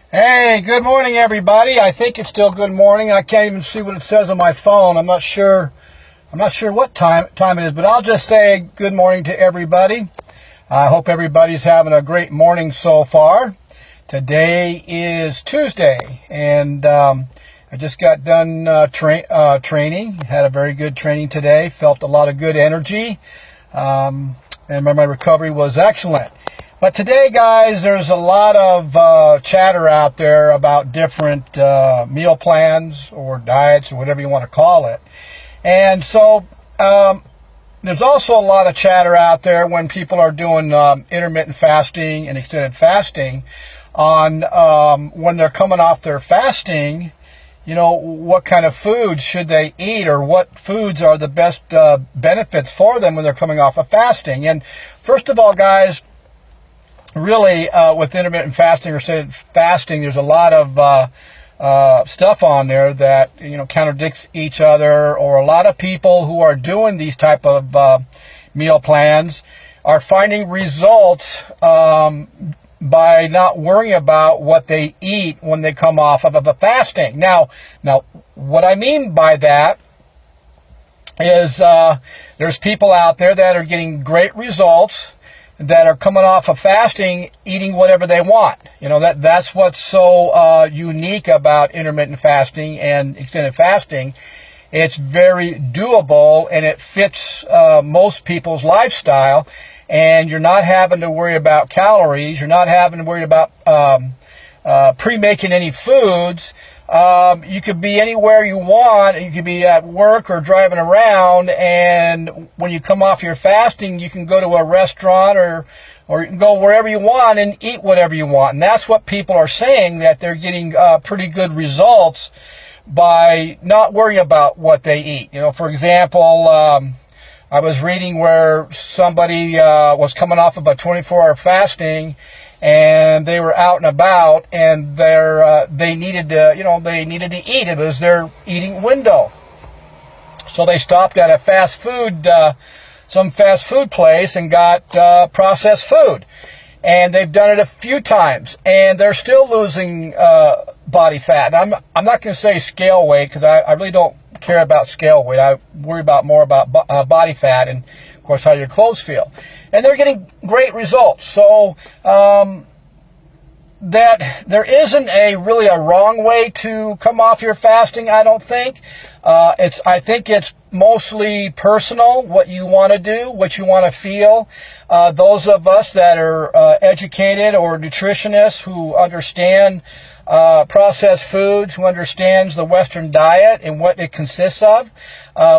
Hey, good morning, everybody. I think it's still good morning. I can't even see what it says on my phone. I'm not sure what time it is, but I'll just say good morning to everybody. I hope everybody's having a great morning so far. Today is Tuesday, and I just got done training. Had a very good training today. Felt a lot of good energy, and my recovery was excellent. But today, guys, there's a lot of chatter out there about different meal plans or diets or whatever you want to call it. And so there's also a lot of chatter out there when people are doing intermittent fasting and extended fasting on when they're coming off their fasting, what kind of foods should they eat, or what foods are the best benefits for them when they're coming off of fasting. And first of all, guys, really, with intermittent fasting or extended fasting, there's a lot of stuff on there that contradicts each other, or a lot of people who are doing these type of meal plans are finding results by not worrying about what they eat when they come off of a fasting. Now, what I mean by that is there's people out there that are getting great results that are coming off of fasting, eating whatever they want. That's what's so unique about intermittent fasting and extended fasting. It's very doable, and it fits most people's lifestyle, and you're not having to worry about calories. You're not having to worry about pre-making any foods. You could be anywhere you want. You could be at work or driving around, and when you come off your fasting, you can go to a restaurant or you can go wherever you want and eat whatever you want. And that's what people are saying, that they're getting pretty good results by not worrying about what they eat. For example, I was reading where somebody was coming off of a 24-hour fasting, and they were out and about, and they needed to eat. It was their eating window, so they stopped at some fast food place and got processed food, and they've done it a few times, and they're still losing body fat. And I'm not going to say scale weight, because I really don't care about scale weight. I worry more about body fat and, of course, how your clothes feel. And they're getting great results. So that there isn't really a wrong way to come off your fasting, I don't think. I think it's mostly personal, what you want to do, what you want to feel. Those of us that are educated or nutritionists who understand processed foods, who understands the Western diet and what it consists of,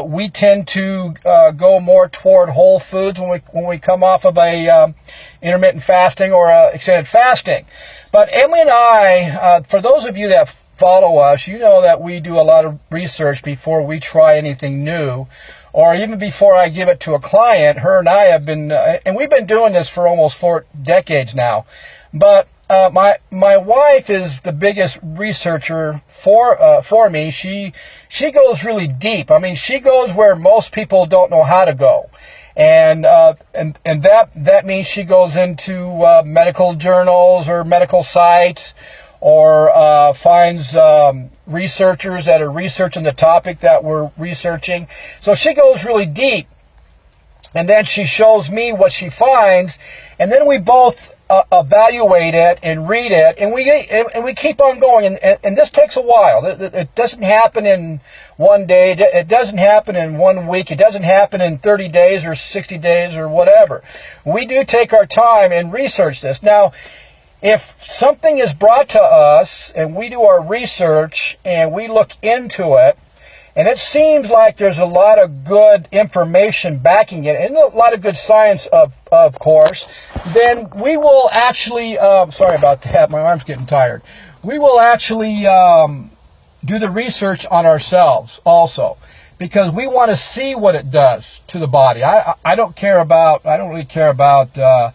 we tend to go more toward whole foods when we come off of a intermittent fasting or extended fasting. But Emily and I, for those of you that follow us, you know that we do a lot of research before we try anything new, or even before I give it to a client. Her and I have been, and we've been doing this for almost 4 decades now. But my wife is the biggest researcher for me. She goes really deep. I mean, she goes where most people don't know how to go, and that means she goes into medical journals or medical sites, or finds researchers that are researching the topic that we're researching. So she goes really deep, and then she shows me what she finds, and then we both evaluate it and read it, and we keep on going, and this takes a while. It doesn't happen in one day. It doesn't happen in 1 week. It doesn't happen in 30 days or 60 days or whatever. We do take our time and research this. Now, if something is brought to us and we do our research and we look into it, and it seems like there's a lot of good information backing it, and a lot of good science, of course, then we will actually, sorry about that, my arm's getting tired. We will actually do the research on ourselves also, because we want to see what it does to the body. I don't really care about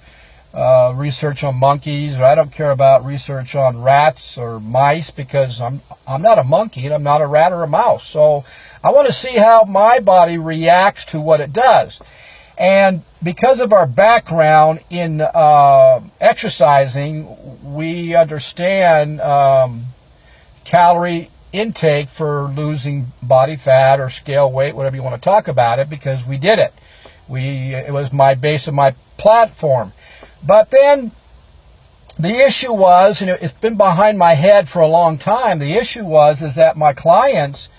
research on monkeys, or I don't care about research on rats or mice, because I'm not a monkey and I'm not a rat or a mouse. So I want to see how my body reacts to what it does. And because of our background in exercising, we understand calorie intake for losing body fat or scale weight, whatever you want to talk about it, because we did it. It was my base of my platform. But then the issue was, and it's been behind my head for a long time, the issue is that my clients,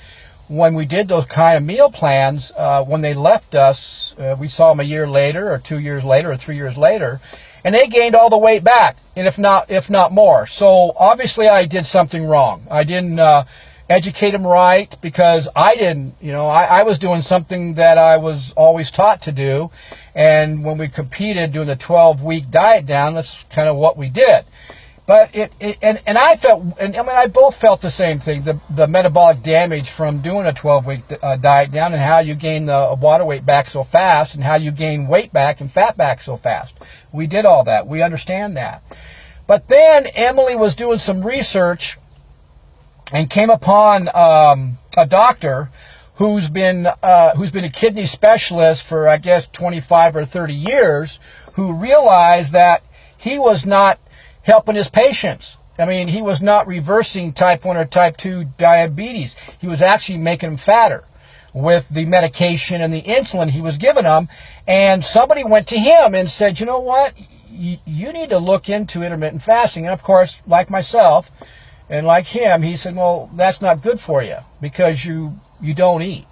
when we did those kind of meal plans, when they left us, we saw them a year later or 2 years later or 3 years later, and they gained all the weight back, and if not more. So obviously I did something wrong. I didn't educate them right, because I didn't, I was doing something that I was always taught to do. And when we competed doing the 12-week diet down, that's kind of what we did. But I both felt the same thing, the metabolic damage from doing a 12-week diet down, and how you gain the water weight back so fast, and how you gain weight back and fat back so fast. We did all that. We understand that. But then Emily was doing some research and came upon a doctor who's been a kidney specialist for, I guess, 25 or 30 years, who realized that he was not helping his patients. I mean, he was not reversing type 1 or type 2 diabetes. He was actually making them fatter with the medication and the insulin he was giving them. And somebody went to him and said, you know what, you need to look into intermittent fasting. And of course, like myself and like him, he said, well, that's not good for you because you don't eat.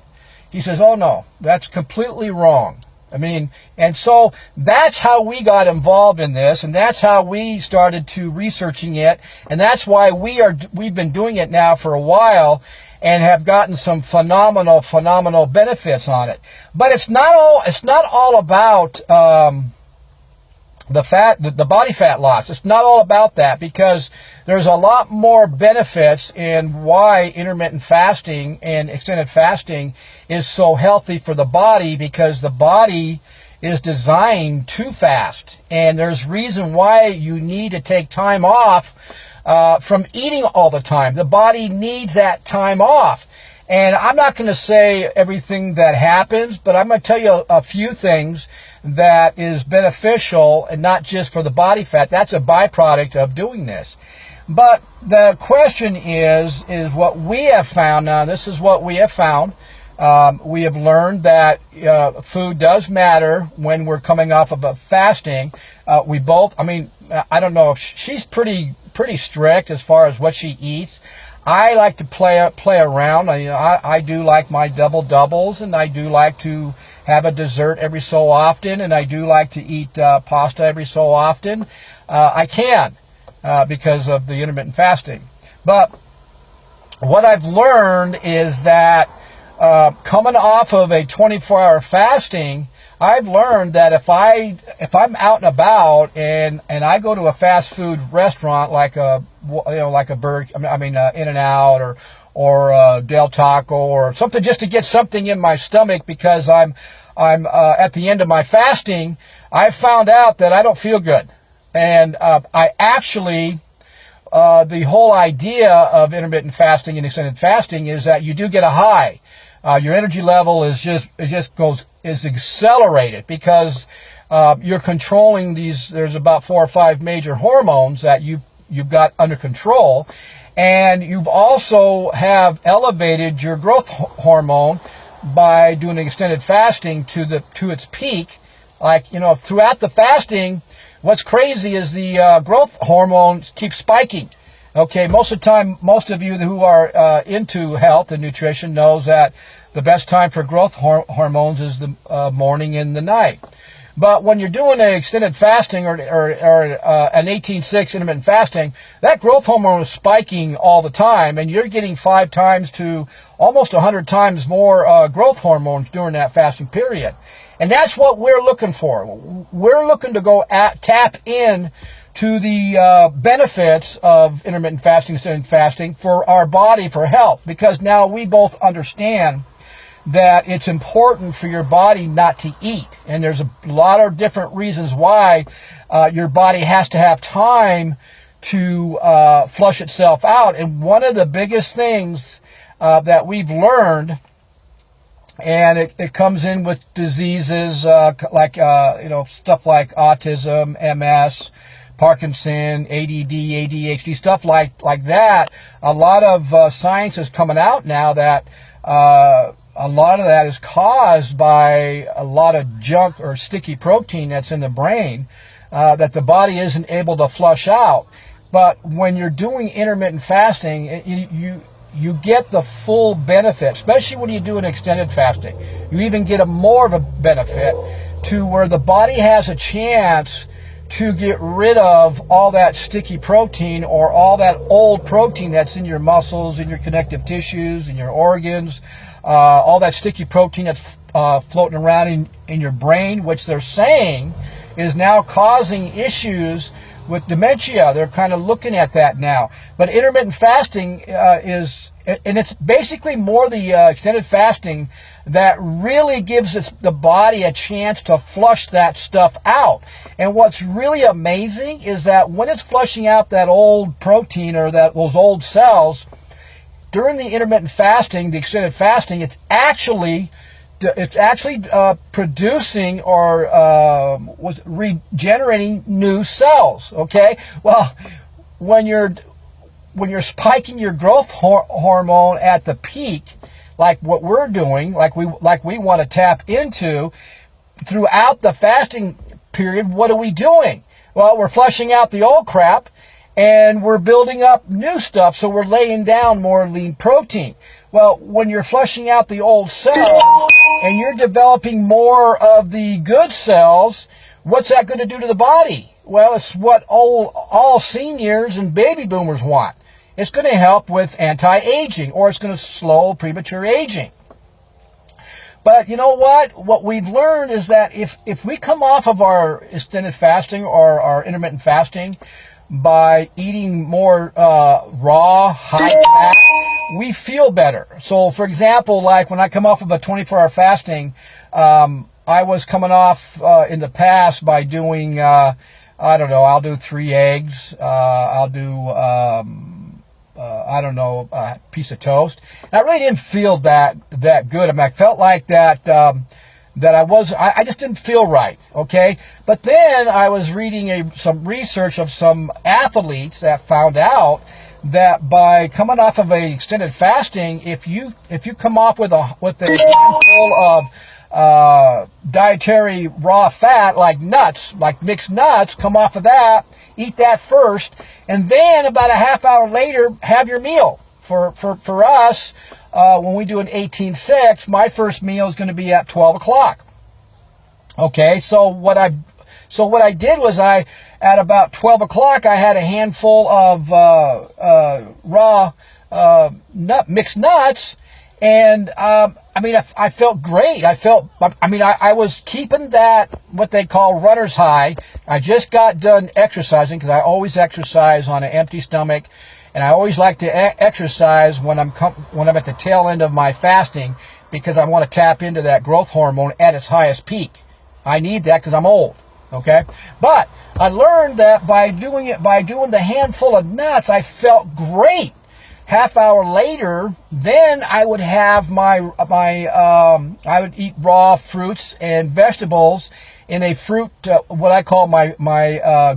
He says, oh no, that's completely wrong. I mean, and so that's how we got involved in this, and that's how we started to researching it, and that's why we've been doing it now for a while and have gotten some phenomenal benefits on it. But it's not all about the body fat loss. It's not all about that, because there's a lot more benefits in why intermittent fasting and extended fasting is so healthy for the body, because the body is designed to fast, and there's reason why you need to take time off from eating all the time. The body needs that time off. And I'm not going to say everything that happens, but I'm going to tell you a few things that is beneficial, and not just for the body fat. That's a byproduct of doing this. But the question is what we have found. Now, this is what we have found. We have learned that food does matter when we're coming off of a fasting. I don't know if she's pretty strict as far as what she eats. I like to play around. I do like my doubles, and I do like to have a dessert every so often, and I do like to eat pasta every so often. I can because of the intermittent fasting. But what I've learned is that coming off of a 24-hour fasting, I've learned that if I'm out and about and I go to a fast food restaurant like a In-N-Out or Del Taco or something, just to get something in my stomach because I'm at the end of my fasting, I found out that I don't feel good. And I actually, the whole idea of intermittent fasting and extended fasting is that you do get a high. Your energy level is accelerated because you're controlling these. There's about 4 or 5 major hormones that you've got under control, and you've also have elevated your growth hormone by doing extended fasting to its peak. Throughout the fasting, what's crazy is the growth hormones keep spiking. Okay, most of the time, most of you who are into health and nutrition knows that the best time for growth hormones is the morning and the night. But when you're doing an extended fasting or an 18-6 intermittent fasting, that growth hormone is spiking all the time, and you're getting 5 times to almost 100 times more growth hormones during that fasting period. And that's what we're looking for. We're looking to go tap in to the benefits of intermittent fasting, extended fasting for our body, for health, because now we both understand that it's important for your body not to eat. And there's a lot of different reasons why your body has to have time to flush itself out. And one of the biggest things that we've learned And it comes in with diseases like stuff like autism, MS, Parkinson, ADD, ADHD, stuff like that. A lot of science is coming out now that a lot of that is caused by a lot of junk or sticky protein that's in the brain that the body isn't able to flush out. But when you're doing intermittent fasting, you get the full benefit, especially when you do an extended fasting. You even get more of a benefit to where the body has a chance to get rid of all that sticky protein or all that old protein that's in your muscles, in your connective tissues, in your organs, all that sticky protein that's floating around in your brain, which they're saying is now causing issues with dementia. They're kind of looking at that now. But intermittent fasting and it's basically more the extended fasting that really gives the body a chance to flush that stuff out. And what's really amazing is that when it's flushing out that old protein or those old cells, during the intermittent fasting, the extended fasting, it's actually producing or regenerating new cells. Okay, well, when you're spiking your growth hormone at the peak, like what we're doing, like we want to tap into throughout the fasting period, what are we doing? Well, we're flushing out the old crap and we're building up new stuff, so we're laying down more lean protein. Well, when you're flushing out the old cells and you're developing more of the good cells, what's that going to do to the body? Well, it's what all seniors and baby boomers want. It's going to help with anti-aging, or it's going to slow premature aging. But you know what? What we've learned is that if we come off of our extended fasting or our intermittent fasting by eating more raw, high-fat, we feel better. So, for example, like when I come off of a 24-hour fasting, I was coming off in the past by doing, I don't know, I'll do 3 eggs, I'll do, I don't know, a piece of toast. And I really didn't feel that good. I mean, I felt like that I just didn't feel right, okay? But then I was reading some research of some athletes that found out that by coming off of an extended fasting, if you come off with a handful of dietary raw fat like nuts, like mixed nuts, come off of that, eat that first, and then about a half hour later, have your meal. For us, when we do an 18-6, my first meal is going to be at 12 o'clock. Okay, so what I did was at about 12 o'clock, I had a handful of raw mixed nuts, and I mean, I felt great. I was keeping that, what they call runner's high. I just got done exercising, because I always exercise on an empty stomach, and I always like to exercise when I'm at the tail end of my fasting, because I want to tap into that growth hormone at its highest peak. I need that because I'm old. Okay, but I learned that by doing the handful of nuts, I felt great. Half hour later, then I would have I would eat raw fruits and vegetables in a fruit, what I call my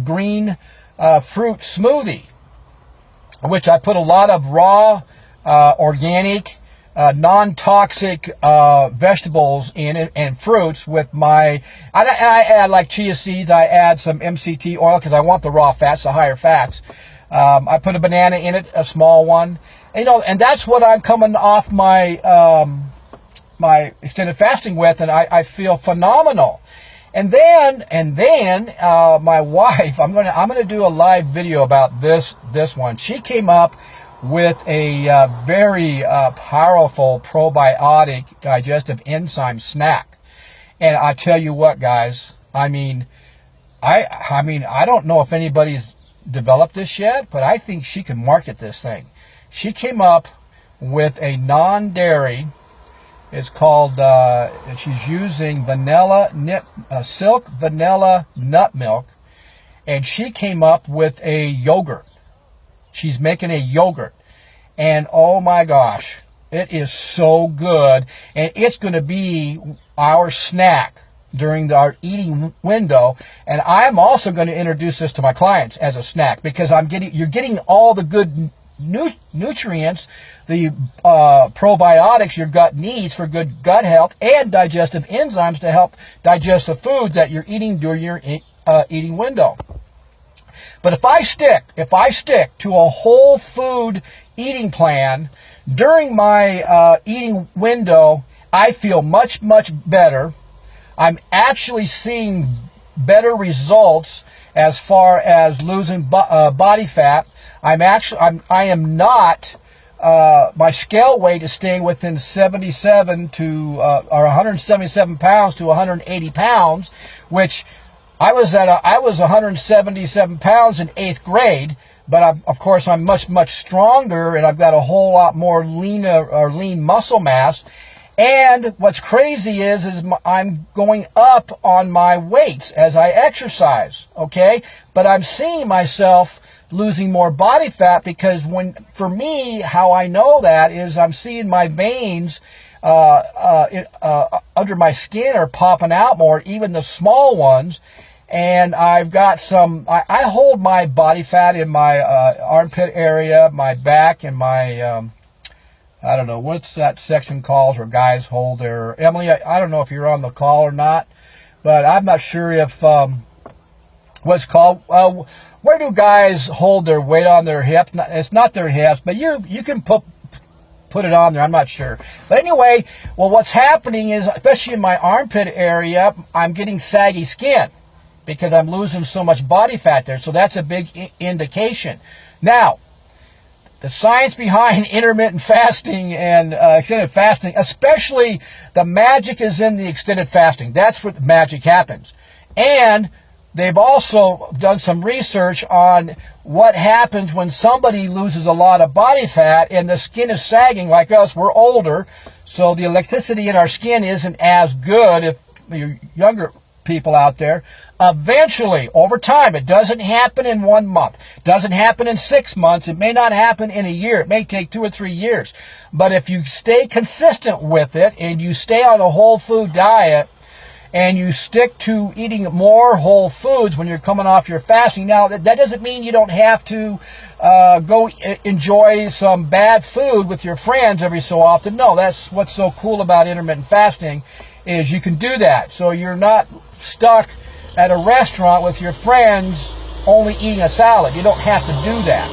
green fruit smoothie, which I put a lot of raw, organic, non-toxic vegetables in it and fruits with I add like chia seeds. I add some MCT oil because I want the raw fats, the higher fats. I put a banana in it, a small one. And that's what I'm coming off my my extended fasting with, and I feel phenomenal. And then my wife, I'm gonna do a live video about this one. She came up with a very powerful probiotic digestive enzyme snack. And I tell you what, guys, I mean, I don't know if anybody's developed this yet, but I think she can market this thing. She came up with a non-dairy, it's called, she's using silk vanilla nut milk, and she came up with a yogurt. She's making a yogurt, and oh my gosh, It is so good, and it's going to be our snack during our eating window. And I'm also going to introduce this to my clients as a snack, because you're getting all the good nutrients, the probiotics your gut needs for good gut health, and digestive enzymes to help digest the foods that you're eating during your eating window. But if I stick to a whole food eating plan during my eating window, I feel much, much better. I'm actually seeing better results as far as losing body fat. I am not, my scale weight is staying within 77 to, or 177 pounds to 180 pounds, which I was 177 pounds in 8th grade, but of course I'm much, much stronger, and I've got a whole lot more lean muscle mass. And what's crazy is I'm going up on my weights as I exercise, okay? But I'm seeing myself losing more body fat, because for me, how I know that is I'm seeing my veins under my skin are popping out more, even the small ones. And I've got I hold my body fat in my armpit area, my back, and my, I don't know, what's that section called where guys hold their, Emily, I don't know if you're on the call or not, but I'm not sure if, what's called, where do guys hold their weight on their hips? It's not their hips, but you can put it on there, I'm not sure. But anyway, well, what's happening is, especially in my armpit area, I'm getting saggy skin, because I'm losing so much body fat there. So that's a big indication. Now, the science behind intermittent fasting and extended fasting, especially the magic is in the extended fasting. That's where the magic happens. And they've also done some research on what happens when somebody loses a lot of body fat and the skin is sagging. Like us, we're older, so the elasticity in our skin isn't as good. If you're younger people out there, eventually, over time, it doesn't happen in 1 month, doesn't happen in 6 months, it may not happen in a year, it may take 2 or 3 years, but if you stay consistent with it and you stay on a whole food diet and you stick to eating more whole foods when you're coming off your fasting. Now, that doesn't mean you don't have to go enjoy some bad food with your friends every so often. No, that's what's so cool about intermittent fasting, is you can do that. So you're not stuck at a restaurant with your friends only eating a salad. You don't have to do that.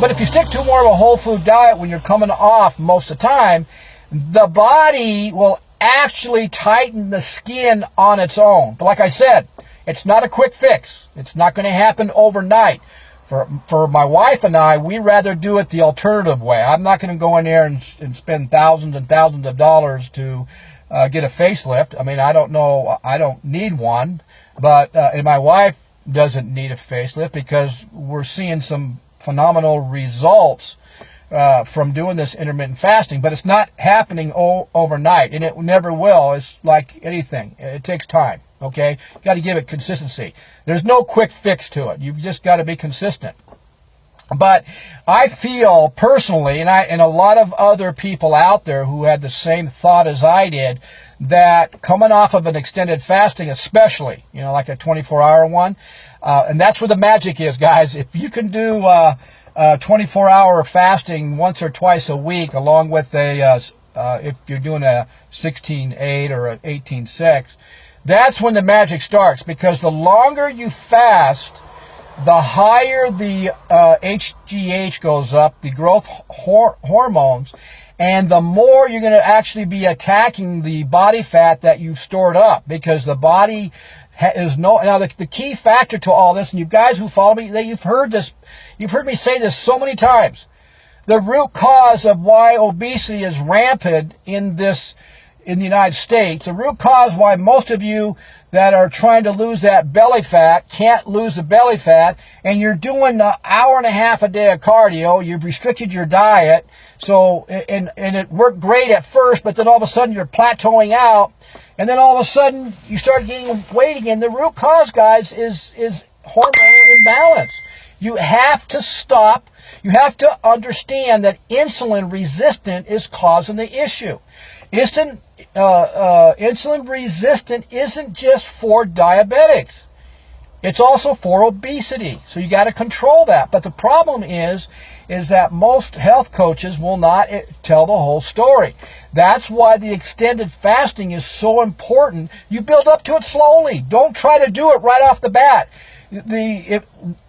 But if you stick to more of a whole food diet when you're coming off most of the time, the body will actually tighten the skin on its own. But like I said, it's not a quick fix. It's not going to happen overnight. For my wife and I, we rather do it the alternative way. I'm not going to go in there and spend thousands and thousands of dollars to get a facelift. I mean, I don't know, I don't need one, but and my wife doesn't need a facelift, because we're seeing some phenomenal results from doing this intermittent fasting. But it's not happening overnight, and it never will. It's like anything, it takes time. Okay, got to give it consistency. There's no quick fix to it. You've just got to be consistent. But I feel personally, and a lot of other people out there who had the same thought as I did, that coming off of an extended fasting, especially, like a 24-hour one, and that's where the magic is, guys. If you can do 24-hour fasting once or twice a week, along with if you're doing a 16-8 or an 18-6, that's when the magic starts, because the longer you fast, the higher the HGH goes up, the growth hormones, and the more you're going to actually be attacking the body fat that you've stored up, because the body is now the key factor to all this, and you guys who follow me, you've heard me say this so many times. The root cause of why obesity is rampant in the United States, the root cause why most of you that are trying to lose that belly fat can't lose the belly fat, and you're doing an hour and a half a day of cardio, you've restricted your diet, so and it worked great at first, but then all of a sudden you're plateauing out, and then all of a sudden you start gaining weight again. The root cause, guys, is hormonal imbalance. You have to stop. You have to understand that insulin resistant is causing the issue. Insulin resistant isn't just for diabetics. It's also for obesity. So you got to control that. But the problem is that most health coaches will not tell the whole story. That's why the extended fasting is so important. You build up to it slowly. Don't try to do it right off the bat.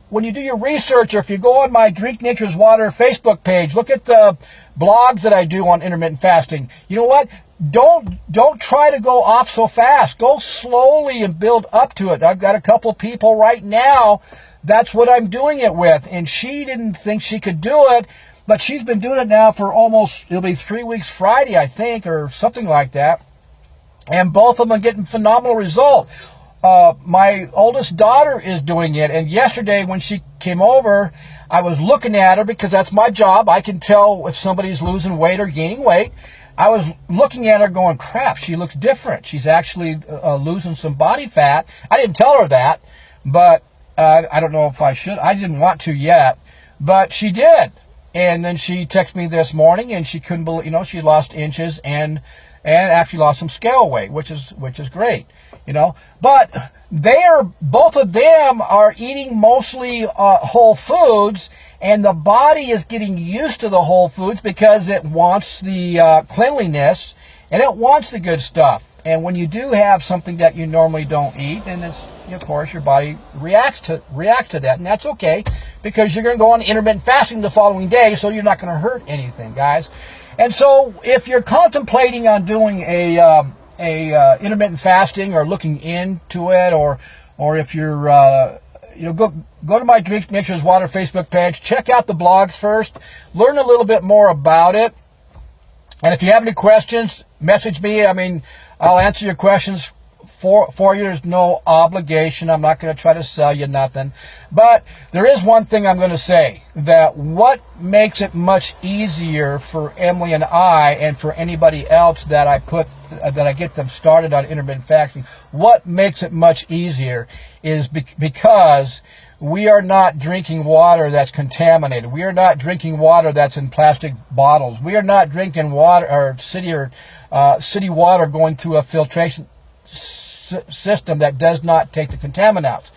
When you do your research, or if you go on my Drink Nature's Water Facebook page, look at the blogs that I do on intermittent fasting. You know what? Don't try to go off so fast. Go slowly and build up to it. I've got a couple people right now, that's what I'm doing it with. And she didn't think she could do it, but she's been doing it now for it'll be 3 weeks Friday, I think, or something like that. And both of them are getting phenomenal results. My oldest daughter is doing it, and yesterday when she came over, I was looking at her because that's my job. I can tell if somebody's losing weight or gaining weight. I was looking at her going, crap, she looks different. She's actually losing some body fat. I didn't tell her that, but I don't know if I should. I didn't want to yet, but she did. And then she texted me this morning, and she couldn't believe, she lost inches and actually lost some scale weight, which is great, But both of them are eating mostly whole foods, and the body is getting used to the whole foods because it wants the cleanliness and it wants the good stuff. And when you do have something that you normally don't eat, then of course your body reacts to that, and that's okay because you're going to go on intermittent fasting the following day, so you're not going to hurt anything, guys. And so if you're contemplating on doing a intermittent fasting or looking into it, or if you're go to my Drink Nature's Water Facebook page, check out the blogs first, learn a little bit more about it, and if you have any questions, message me. I'll answer your questions for you. There's no obligation. I'm not going to try to sell you nothing. But there is one thing I'm going to say, that what makes it much easier for Emily and I, and for anybody else that I get them started on intermittent fasting, what makes it much easier is because we are not drinking water that's contaminated. We are not drinking water that's in plastic bottles. We are not drinking water or city water going through a filtration system that does not take the contaminants out.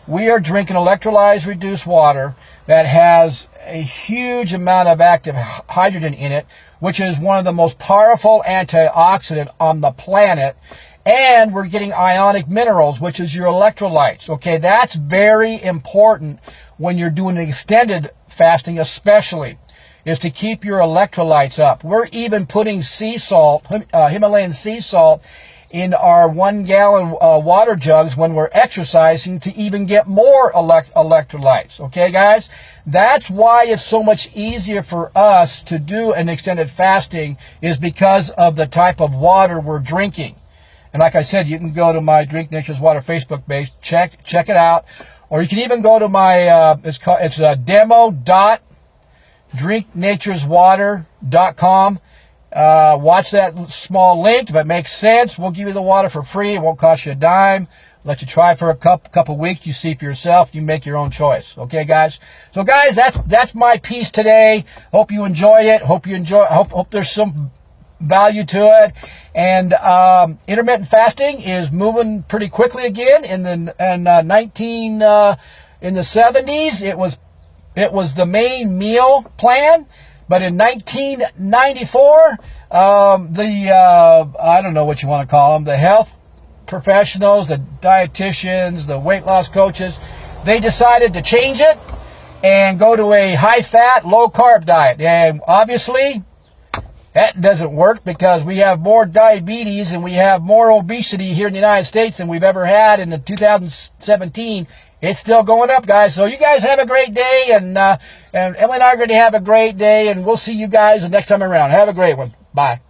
We are drinking electrolyzed reduced water that has a huge amount of active hydrogen in it, which is one of the most powerful antioxidants on the planet. And we're getting ionic minerals, which is your electrolytes. Okay, that's very important when you're doing extended fasting, especially, is to keep your electrolytes up. We're even putting sea salt, Himalayan sea salt, in our 1 gallon water jugs when we're exercising to even get more electrolytes. Okay, guys? That's why it's so much easier for us to do an extended fasting, is because of the type of water we're drinking. And like I said, you can go to my Drink Nature's Water Facebook page, check it out, or you can even go to my it's demo.drinknatureswater.com. Watch that small link. If it makes sense, we'll give you the water for free. It won't cost you a dime. Let you try for a couple weeks. You see for yourself. You make your own choice. Okay, guys? So, guys, that's my piece today. Hope you enjoy it. Hope there's some value to it. And intermittent fasting is moving pretty quickly again. In the 70s, it was the main meal plan. But in 1994, I don't know what you want to call them, the health professionals, the dietitians, the weight loss coaches, they decided to change it and go to a high-fat, low-carb diet. And obviously, that doesn't work because we have more diabetes and we have more obesity here in the United States than we've ever had in the 2017. It's still going up, guys. So you guys have a great day, and Emily and I are going to have a great day, and we'll see you guys the next time around. Have a great one. Bye.